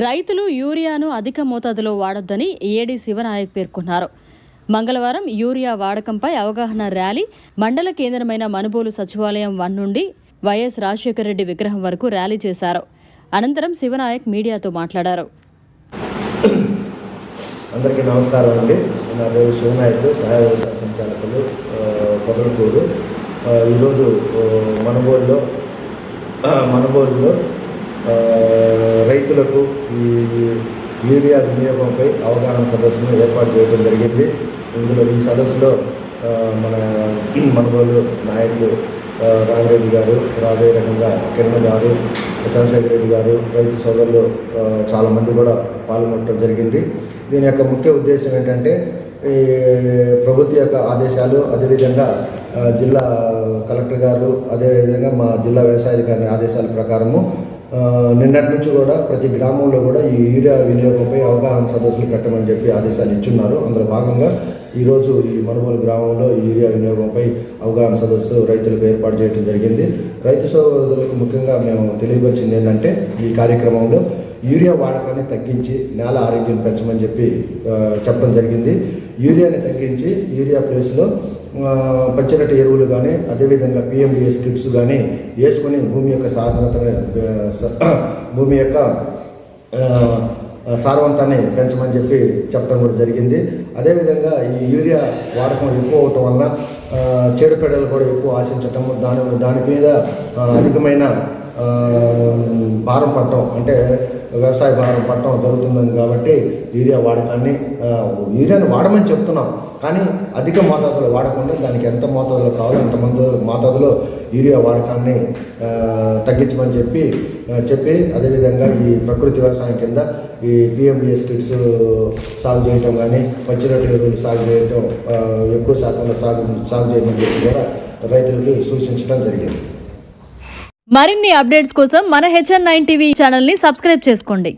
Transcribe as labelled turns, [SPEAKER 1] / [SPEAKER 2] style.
[SPEAKER 1] రైతులు యూరియాను అధిక మోతాదులో వాడొద్దని ఏడీ శివనాయక్ పేర్కొన్నారు. మంగళవారం యూరియా వాడకంపై అవగాహన ర్యాలీ మండల కేంద్రమైన మనుబోలు సచివాలయం 1 నుండి వైఎస్ రాజశేఖర రెడ్డి విగ్రహం వరకు ర్యాలీ చేశారు. అనంతరం శివనాయక్ మీడియాతో మాట్లాడారు.
[SPEAKER 2] అందరికీ నమస్కారం అండి. నా పేరు శివనాయక్, సహాయ వ్యవసాయ సంచాలకులు, పొదలకూరు. ఈరోజు మనుబోలులో రైతులకు ఈ యూరియా వినియోగంపై అవగాహన సదస్సును ఏర్పాటు చేయడం జరిగింది. ఇందులో ఈ సదస్సులో మన మనుబోలు నాయకులు రామిరెడ్డి గారు, అదే రకంగా కిరణ్ గారు, చంద్రశేఖర్ రెడ్డి గారు, రైతు సోదరులు చాలామంది కూడా పాల్గొనడం జరిగింది. దీని యొక్క ముఖ్య ఉద్దేశం ఏంటంటే ఈ ప్రభుత్వ యొక్క ఆదేశాలు, అదేవిధంగా జిల్లా కలెక్టర్ గారు, అదేవిధంగా మా జిల్లా వ్యవసాయాధికారి ఆదేశాల ప్రకారము నిన్నటి నుంచి కూడా ప్రతి గ్రామంలో కూడా ఈ యూరియా వినియోగంపై అవగాహన సదస్సులు పెట్టమని చెప్పి ఆదేశాలు ఇచ్చున్నారు. అందులో భాగంగా ఈరోజు ఈ మనుబోలు గ్రామంలో ఈ యూరియా వినియోగంపై అవగాహన సదస్సు రైతులకు ఏర్పాటు చేయడం జరిగింది. రైతు సోదరులకు ముఖ్యంగా మేము తెలియపరిచింది ఏంటంటే ఈ కార్యక్రమంలో యూరియా వాడకాన్ని తగ్గించి నేల ఆరోగ్యం పెంచమని చెప్పి చెప్పడం జరిగింది. యూరియాని తగ్గించి యూరియా ప్లేస్లో పచ్చిరొట్ట ఎరువులు కానీ, అదేవిధంగా PMDS కిట్స్ కానీ వేసుకొని భూమి యొక్క భూమి యొక్క సారవంతాన్ని పెంచమని చెప్పి చెప్పడం కూడా జరిగింది. అదేవిధంగా ఈ యూరియా వాడకం ఎక్కువ అవటం వల్ల చీడపీడలు కూడా ఎక్కువ ఆశించటము, దాని మీద అధికమైన భారం పడటం, అంటే వ్యవసాయ భారం పడటం జరుగుతుంది. కాబట్టి యూరియాని వాడమని చెప్తున్నాం, కానీ అధిక మోతాదులో వాడకుండా దానికి ఎంత మోతాదులో కావాలో అంత మోతాదులో యూరియా వాడకాన్ని తగ్గించమని చెప్పి అదేవిధంగా ఈ ప్రకృతి వ్యవసాయం కింద ఈ PMDS కిట్స్ సాగు చేయటం కానీ, పచ్చిరొట్ట ఎరువులు సాగు చేయటం ఎక్కువ శాతంలో సాగు చేయమని చెప్పి కూడా రైతులకు సూచించడం జరిగింది.
[SPEAKER 1] మరిన్ని అప్డేట్స్ కోసం మన HN9 టీవీ ఛానల్ని సబ్స్క్రైబ్ చేసుకోండి.